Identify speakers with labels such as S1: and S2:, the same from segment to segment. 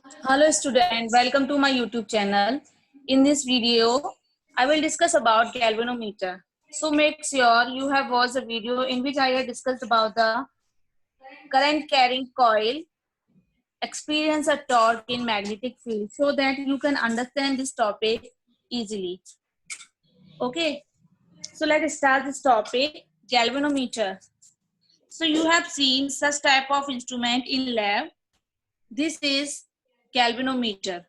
S1: Hello student, welcome to my YouTube channel. In this video, I will discuss about galvanometer. So make sure you have watched the video in which I have discussed about the current carrying coil, experience a torque in magnetic field so that you can understand this topic easily. Okay, so let's start this topic, galvanometer. So you have seen such type of instrument in lab. This is galvanometer.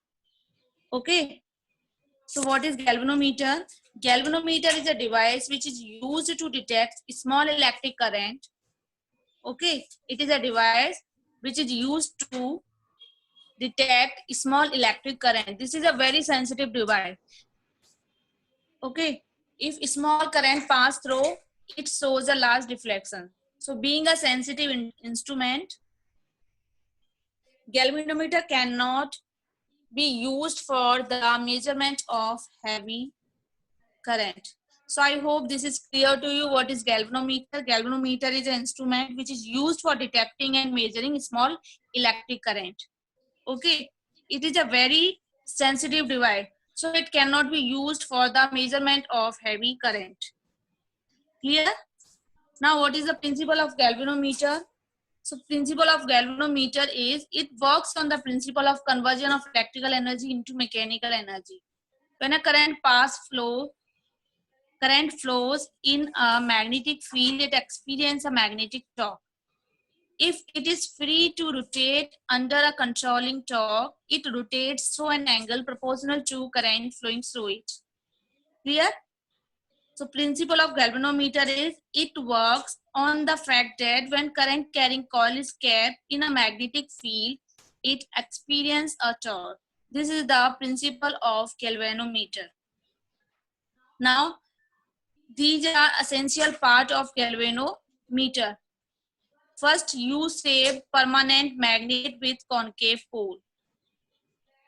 S1: Okay. So what is galvanometer? Galvanometer is a device which is used to detect small electric current. Okay, it is a device which is used to detect small electric current. This is a very sensitive device. Okay, if small current pass through, it shows a large deflection. So being a sensitive instrument, galvanometer cannot be used for the measurement of heavy current. So I hope this is clear to you what is galvanometer. Galvanometer is an instrument which is used for detecting and measuring small electric current. Okay, it is a very sensitive device. So it cannot be used for the measurement of heavy current. Clear? Now what is the principle of galvanometer? So principle of galvanometer is it works on the principle of conversion of electrical energy into mechanical energy. When a current flows in a magnetic field, it experiences a magnetic torque. If it is free to rotate under a controlling torque, it rotates through an angle proportional to current flowing through it. Clear? So principle of galvanometer is it works on the fact that when current carrying coil is kept in a magnetic field, it experiences a torque. This is the principle of galvanometer. Now, these are essential part of galvanometer. First, U-shaped permanent magnet with concave pole.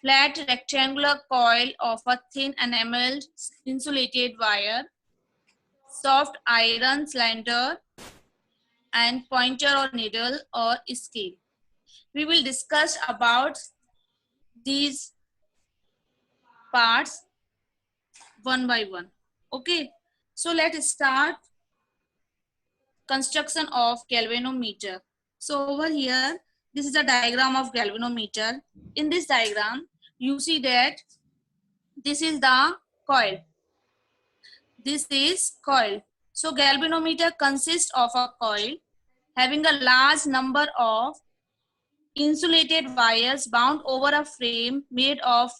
S1: Flat rectangular coil of a thin enameled insulated wire. Soft iron cylinder and pointer or needle or scale. We will discuss about these parts one by one. Okay, so let's start construction of galvanometer. So over here, this is a diagram of galvanometer. In this diagram, you see that this is the coil. This is coil. So galvanometer consists of a coil having a large number of insulated wires bound over a frame made of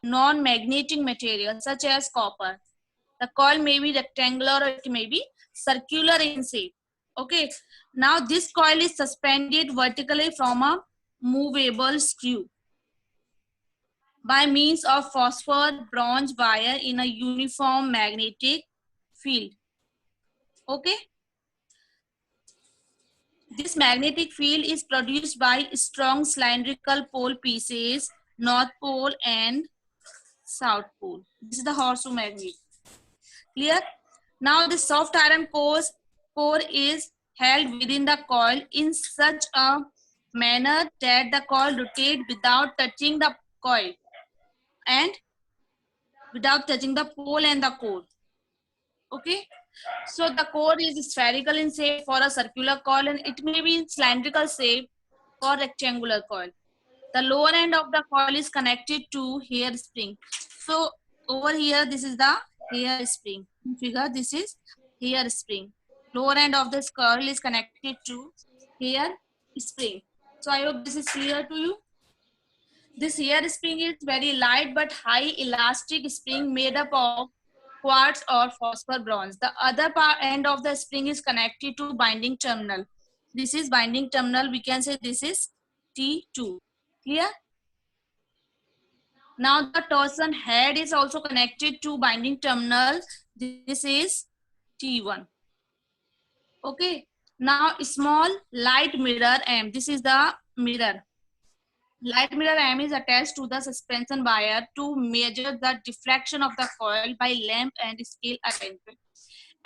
S1: non-magnetic material such as copper. The coil may be rectangular or it may be circular in shape. Okay. Now this coil is suspended vertically from a movable screw by means of phosphor bronze wire in a uniform magnetic field. Okay. This magnetic field is produced by strong cylindrical pole pieces, north pole and south pole. This is the horseshoe magnet. Clear? Now the soft iron core is held within the coil in such a manner that the coil rotates without touching the coil and without touching the pole and the core. Okay. So the core is spherical in shape for a circular coil and it may be in cylindrical shape for rectangular coil. The lower end of the coil is connected to hair spring. So over here, this is the hair spring. Figure, this is hair spring. Lower end of this coil is connected to hair spring. So I hope this is clear to you. This hair spring is very light but high elastic spring made up of quartz or phosphor bronze. The other end of the spring is connected to binding terminal. This is binding terminal. We can say this is T2. Clear? Now the torsion head is also connected to binding terminal. This is T1. Okay. Now small light mirror M. This is the mirror. Light mirror M is attached to the suspension wire to measure the diffraction of the coil by lamp and scale arrangement.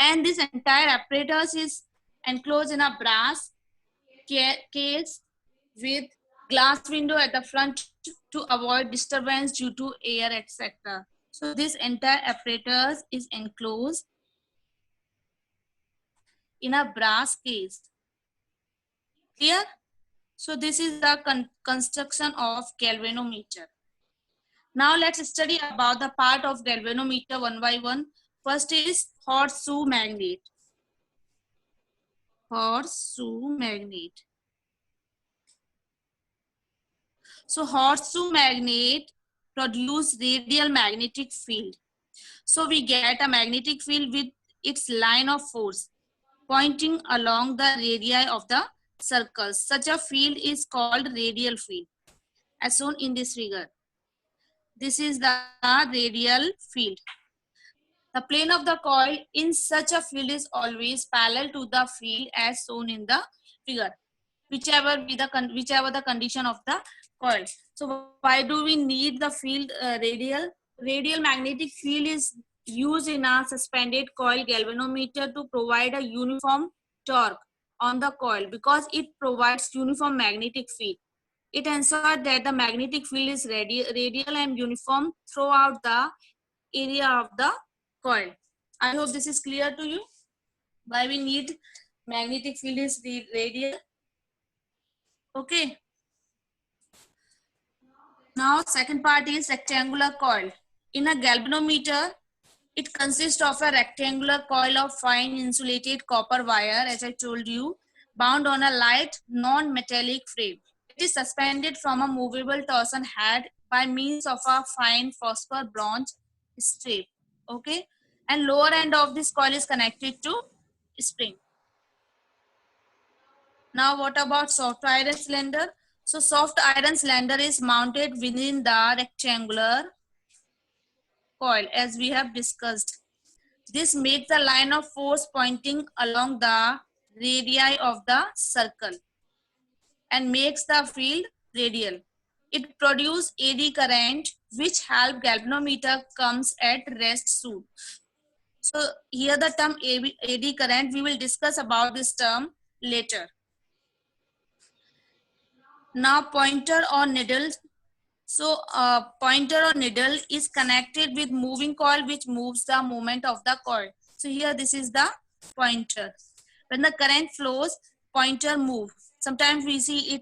S1: And this entire apparatus is enclosed in a brass case with glass window at the front to avoid disturbance due to air, etc. So this entire apparatus is enclosed in a brass case. Clear? So this is the construction of galvanometer. Now let's study about the part of galvanometer one by one. First is horseshoe magnet. Horseshoe magnet. So horseshoe magnet produce radial magnetic field. So we get a magnetic field with its line of force pointing along the radii of the circles. Such a field is called radial field, as shown in this figure. This is the radial field. The plane of the coil in such a field is always parallel to the field as shown in the figure, whichever the condition of the coil. So why do we need the field radial? Radial magnetic field is used in a suspended coil galvanometer to provide a uniform torque on the coil because it provides uniform magnetic field. It ensures that the magnetic field is radial and uniform throughout the area of the coil. I hope this is clear to you. Why we need magnetic field is radial. Okay. Now second part is rectangular coil. In a galvanometer, it consists of a rectangular coil of fine insulated copper wire, as I told you, bound on a light non-metallic frame. It is suspended from a movable torsion head by means of a fine phosphor bronze strip. Okay, and lower end of this coil is connected to spring. Now what about soft iron cylinder? So soft iron cylinder is mounted within the rectangular coil as we have discussed. This makes the line of force pointing along the radii of the circle and makes the field radial. It produces AD current which help galvanometer comes at rest soon. So here the term AD current, we will discuss about this term later. Now pointer or needle. So pointer or needle is connected with moving coil which moves the movement of the coil. So here this is the pointer. When the current flows, pointer move. Sometimes we see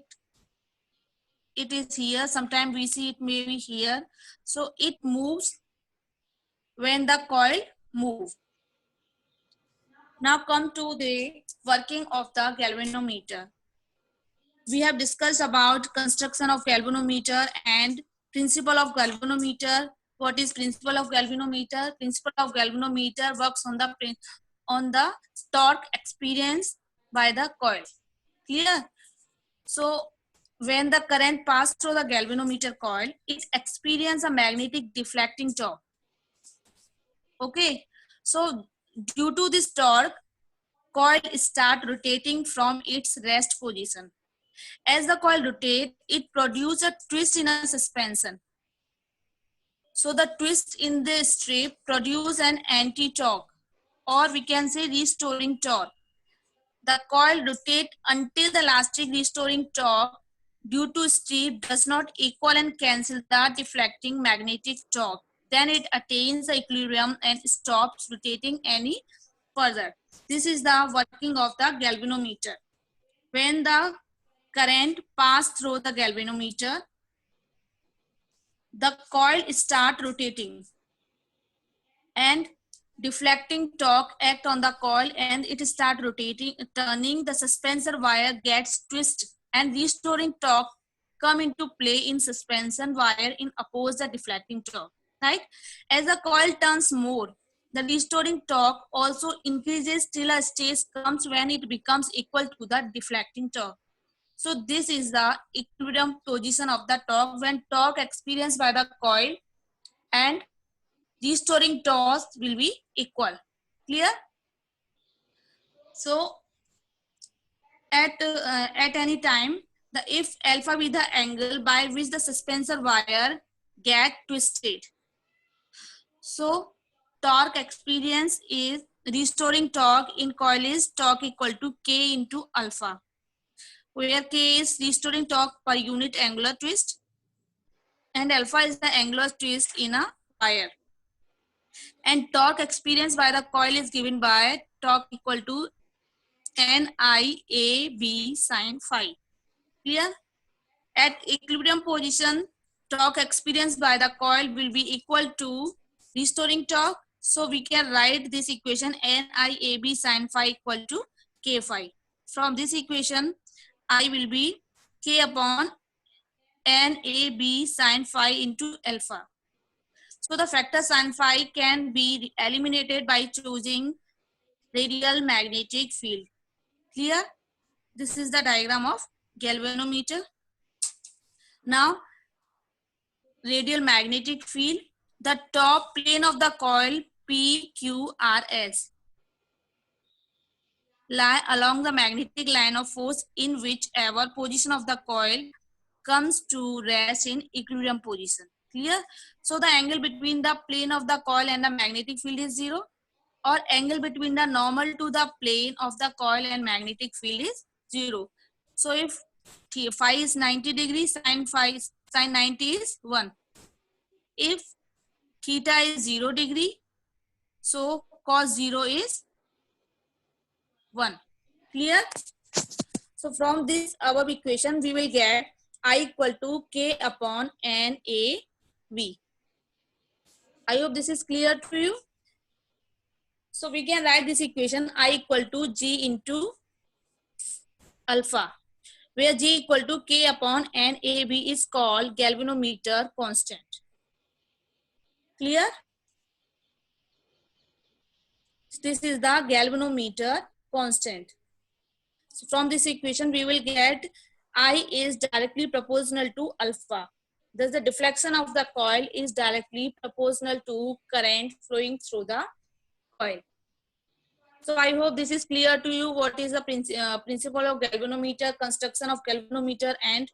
S1: it is here, sometimes we see it may be here. So it moves when the coil moves. Now come to the working of the galvanometer. We have discussed about construction of galvanometer and principle of galvanometer. What is principle of galvanometer? Principle of galvanometer works on the torque experienced by the coil. Clear? So when the current passes through the galvanometer coil, it experiences a magnetic deflecting torque. Okay. So due to this torque, coil start rotating from its rest position. As the coil rotates, it produces a twist in a suspension. So the twist in the strip produces an anti-torque, or we can say restoring torque. The coil rotates until the elastic restoring torque due to strip does not equal and cancel the deflecting magnetic torque. Then it attains the equilibrium and stops rotating any further. This is the working of the galvanometer. When the current passes through the galvanometer, the coil start rotating and deflecting torque act on the coil and it start rotating, turning the suspension wire gets twisted and restoring torque come into play in suspension wire in oppose the deflecting torque, right? As the coil turns more, the restoring torque also increases till a stage comes when it becomes equal to the deflecting torque. So this is the equilibrium position of the torque when torque experienced by the coil and restoring torque will be equal. Clear? So at any time, the if alpha be the angle by which the suspensor wire get twisted. So torque experience is restoring torque in coil is torque equal to K into alpha. where K is restoring torque per unit angular twist and alpha is the angular twist in a wire. And torque experienced by the coil is given by torque equal to NIAB sin phi. Clear? At equilibrium position, torque experienced by the coil will be equal to restoring torque. So we can write this equation NIAB sin phi equal to K phi. From this equation, I will be K upon NAB sin phi into alpha. So the factor sin phi can be eliminated by choosing radial magnetic field. Clear? This is the diagram of galvanometer. Now, radial magnetic field, the top plane of the coil PQRS lie along the magnetic line of force in whichever position of the coil comes to rest in equilibrium position. Clear? So the angle between the plane of the coil and the magnetic field is 0, or angle between the normal to the plane of the coil and magnetic field is 0. So if phi is 90 degrees, sin 90 is 1. If theta is 0 degree, so cos 0 is 1. Clear? So from this above equation, we will get I equal to K upon NAV. I hope this is clear to you. So we can write this equation I equal to G into alpha, where G equal to K upon NAV is called galvanometer constant. Clear? This is the galvanometer constant. So from this equation, we will get I is directly proportional to alpha. Thus, the deflection of the coil is directly proportional to current flowing through the coil. So I hope this is clear to you. What is the principle of galvanometer, construction of galvanometer, and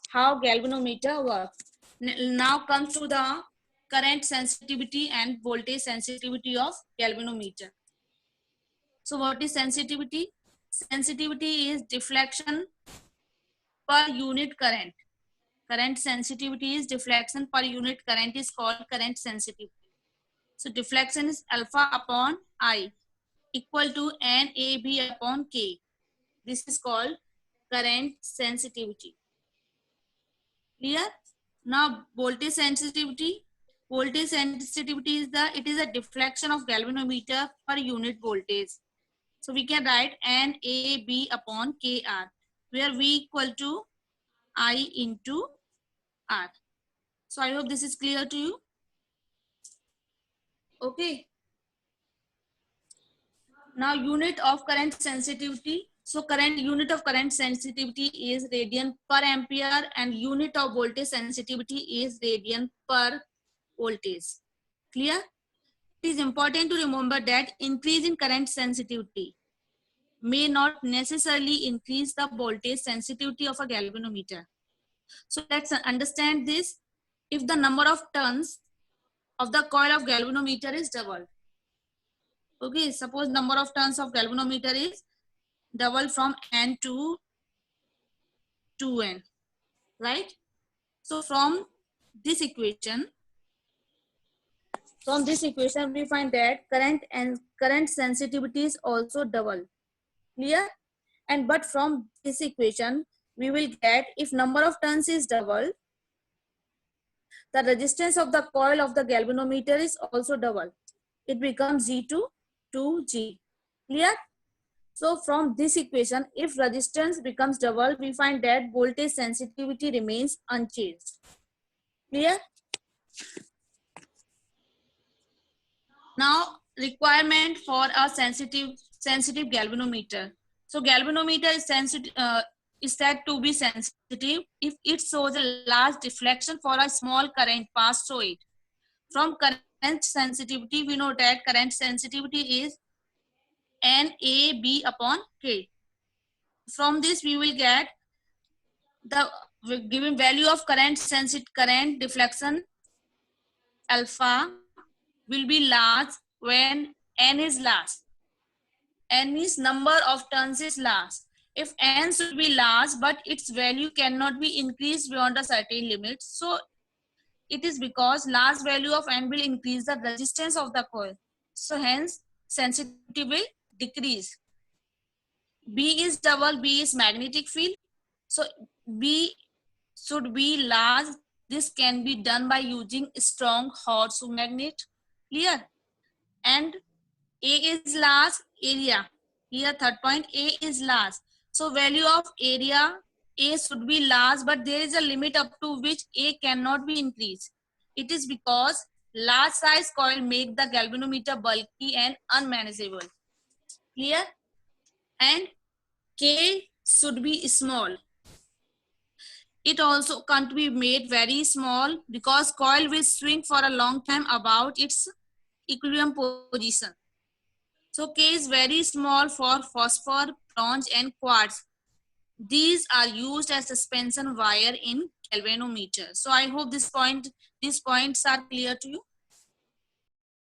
S1: how galvanometer works. Now comes to the current sensitivity and voltage sensitivity of galvanometer. So what is sensitivity? Sensitivity is deflection per unit current. Current sensitivity is deflection per unit current is called current sensitivity. So deflection is alpha upon I equal to NAB upon K. This is called current sensitivity. Clear? Now voltage sensitivity. Voltage sensitivity is it is a deflection of galvanometer per unit voltage. So we can write NAB upon KR, where V equal to I into R. So I hope this is clear to you. Okay. Now unit of current sensitivity. So current unit of current sensitivity is radian per ampere and unit of voltage sensitivity is radian per voltage. Clear? It is important to remember that increase in current sensitivity may not necessarily increase the voltage sensitivity of a galvanometer. So let's understand this. If the number of turns of the coil of galvanometer is doubled. Okay, suppose number of turns of galvanometer is double from N to 2N, right? So from this equation, we find that current sensitivity is also double. Clear? And but from this equation, we will get if number of turns is double, the resistance of the coil of the galvanometer is also double. It becomes G to 2G. Clear? So from this equation, if resistance becomes double, we find that voltage sensitivity remains unchanged. Clear? Now requirement for a sensitive galvanometer. So galvanometer is sensitive. Is said to be sensitive if it shows a large deflection for a small current passed through it. From current sensitivity, we know that current sensitivity is NAB upon K. From this, we will get the given value of current deflection alpha will be large when N is large. N means number of turns is large. if N should be large, but its value cannot be increased beyond a certain limit. So it is because large value of N will increase the resistance of the coil. So hence sensitivity will decrease. B is double, B is magnetic field. So B should be large. This can be done by using strong horseshoe magnet. Clear? And A is large, area. Here third point, A is large. So value of area, A should be large, but there is a limit up to which A cannot be increased. It is because large size coil make the galvanometer bulky and unmanageable. Clear? And K should be small. It also can't be made very small because coil will swing for a long time about its equilibrium position. So K is very small for phosphor, bronze and quartz. These are used as suspension wire in galvanometer. So I hope these points are clear to you.